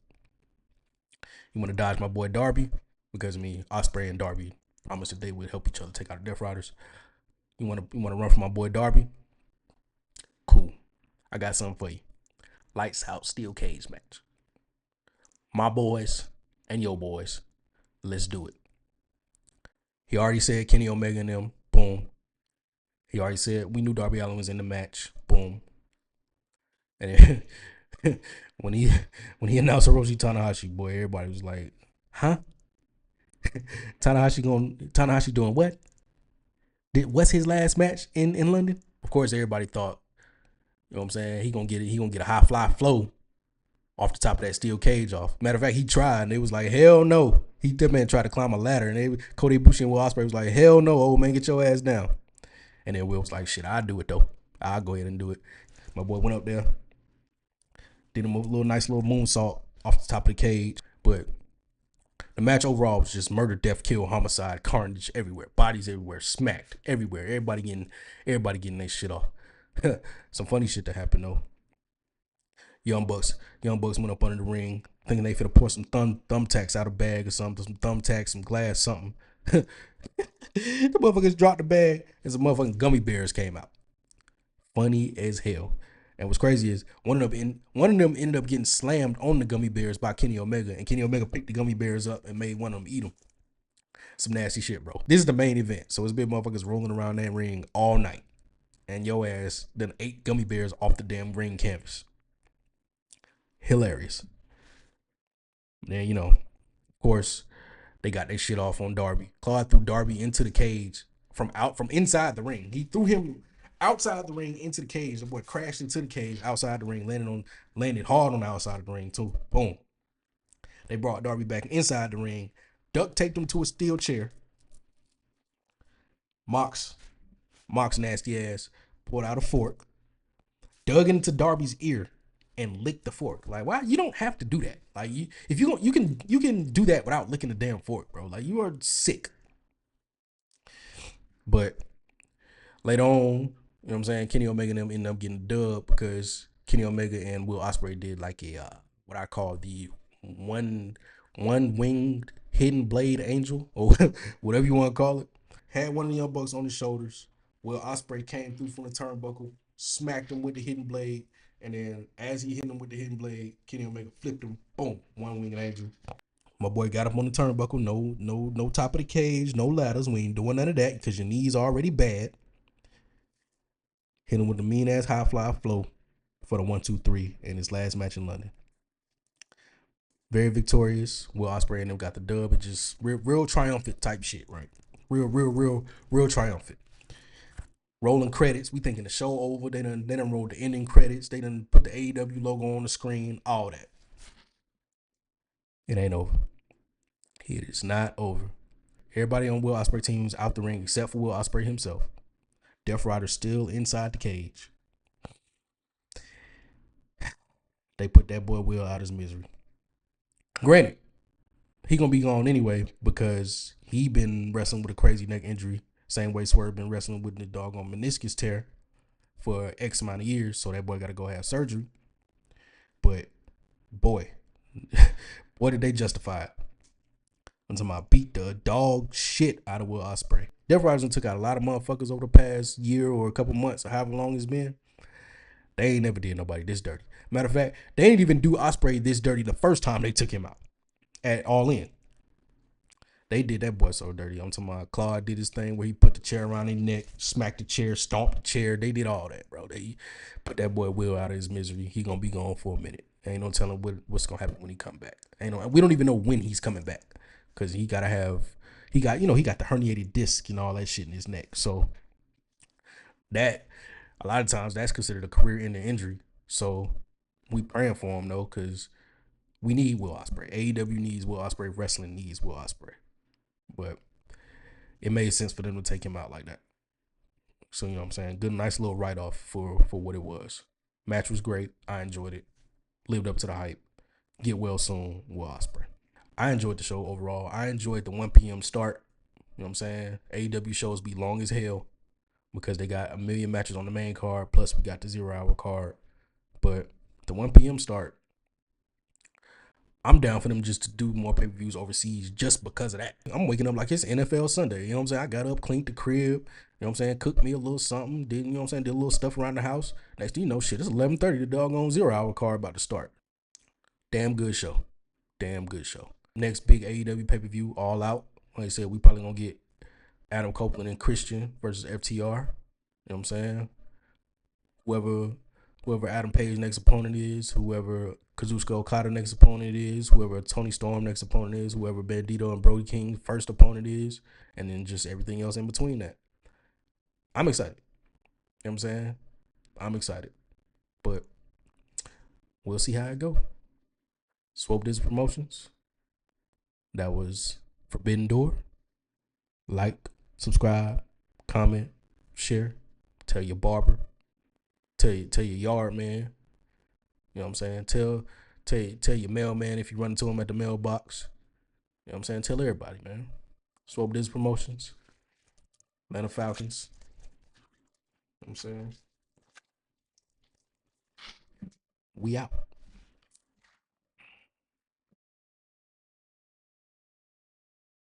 Speaker 1: you want to dodge my boy Darby? Because Ospreay and Darby promised that they would help each other take out the Death Riders. You want to run for my boy Darby? Cool. I got something for you. Lights out steel cage match. My boys and your boys. Let's do it. He already said Kenny Omega and them. Boom. He already said we knew Darby Allin was in the match. Boom. And then, when he announced Hiroshi Tanahashi, boy, everybody was like, huh? Tanahashi doing what? What's his last match in London? Of course, everybody thought, you know what I'm saying, he gonna get a high fly flow off the top of that steel cage off. Matter of fact, he tried, and they was like, hell no. That man tried to climb a ladder, and Kota Ibushi and Will Ospreay was like, hell no, old man, get your ass down. And then Will was like, shit, I'll do it though. I'll go ahead and do it. My boy went up there, did him a nice little moonsault off the top of the cage. But the match overall was just murder, death, kill, homicide, carnage everywhere, bodies everywhere, smacked everywhere. Everybody getting their shit off. Some funny shit that happened though. Young Bucks went up under the ring, thinking they finna pour some thumbtacks out of bag or something, some thumbtacks, some glass, something. The motherfuckers dropped the bag and some motherfucking gummy bears came out. Funny as hell. And what's crazy is one of them ended up getting slammed on the gummy bears by Kenny Omega, and Kenny Omega picked the gummy bears up and made one of them eat them. Some nasty shit, bro. This is the main event, so it's been motherfuckers rolling around that ring all night, and your ass done ate gummy bears off the damn ring canvas. Hilarious. Then, of course, they got their shit off on Darby. Claude threw Darby into the cage from inside the ring. He threw him outside the ring into the cage. The boy crashed into the cage outside the ring, landed hard on the outside of the ring too. Boom. They brought Darby back inside the ring, duct taped him to a steel chair. Mox nasty ass pulled out a fork, dug into Darby's ear, and licked the fork. Like, why? You don't have to do that. Like, you can do that without licking the damn fork, bro. Like, you are sick. But later on, you know what I'm saying, Kenny Omega and them ended up getting dubbed because Kenny Omega and Will Ospreay did like a what I call the one winged hidden blade angel, or whatever you want to call it. Had one of the Young Bucks on his shoulders. Will Ospreay came through from the turnbuckle, smacked him with the hidden blade. And then as he hit him with the hidden blade, Kenny Omega flipped him. Boom. One winged angel. My boy got up on the turnbuckle. No top of the cage. No ladders. We ain't doing none of that because your knees already bad. Hit him with the mean ass high fly flow for the 1, 2, 3 in his last match in London. Very victorious. Will Ospreay and them got the dub. It just real triumphant type shit, right? Real triumphant. Rolling credits. We thinking the show over. They done rolled the ending credits. They done put the AEW logo on the screen. All that. It ain't over. It is not over. Everybody on Will Ospreay team is out the ring except for Will Ospreay himself. Death Rider still inside the cage. They put that boy Will out of his misery. Granted, he gonna be gone anyway because he been wrestling with a crazy neck injury. Same way Swerve been wrestling with the doggone meniscus tear for X amount of years. So that boy got to go have surgery. But boy, did they justify it. I'm talking about beat the dog shit out of Will Ospreay. Death Riders took out a lot of motherfuckers over the past year or a couple months or however long it's been. They ain't never did nobody this dirty. Matter of fact, they didn't even do Ospreay this dirty the first time they took him out at All In. They did that boy so dirty. I'm talking about Claude did his thing where he put the chair around his neck, smacked the chair, stomped the chair. They did all that, bro. They put that boy Will out of his misery. He gonna be gone for a minute. Ain't no telling what's gonna happen when he come back. We don't even know when he's coming back because he got the herniated disc and all that shit in his neck. So that a lot of times that's considered a career-ending injury. So we praying for him though, because we need Will Ospreay. AEW needs Will Ospreay. Wrestling needs Will Ospreay. But it made sense for them to take him out like that. So you know what I'm saying? Good, nice little write-off for what it was. Match was great. I enjoyed it. Lived up to the hype. Get well soon, Will Ospreay. I enjoyed the show overall. I enjoyed the 1 p.m. start. You know what I'm saying? AEW shows be long as hell because they got a million matches on the main card. Plus we got the 0 hour card. But the 1 p.m. start, I'm down for them just to do more pay-per-views overseas just because of that. I'm waking up like it's NFL Sunday. You know what I'm saying? I got up, cleaned the crib. You know what I'm saying? Cooked me a little something. Did, you know what I'm saying? Did a little stuff around the house. Next thing you know, shit, it's 11:30. The doggone 0 hour card about to start. Damn good show. Damn good show. Next big AEW pay-per-view, All Out. Like I said, we probably going to get Adam Copeland and Christian versus FTR. You know what I'm saying? Whoever Adam Page next opponent is, whoever Kazuchika Okada next opponent is, whoever Tony Storm next opponent is, whoever Bandito and Brody King first opponent is, and then just everything else in between that. I'm excited. You know what I'm saying? I'm excited. But we'll see how it go. Swope Diz Promotions. That was Forbidden Door. Like, subscribe, comment, share. Tell your barber. Tell your yard man. You know what I'm saying? Tell your mailman if you run into him at the mailbox. You know what I'm saying? Tell everybody, man. Swope Diz Promotions. Atlanta Falcons. You know what I'm saying? We out.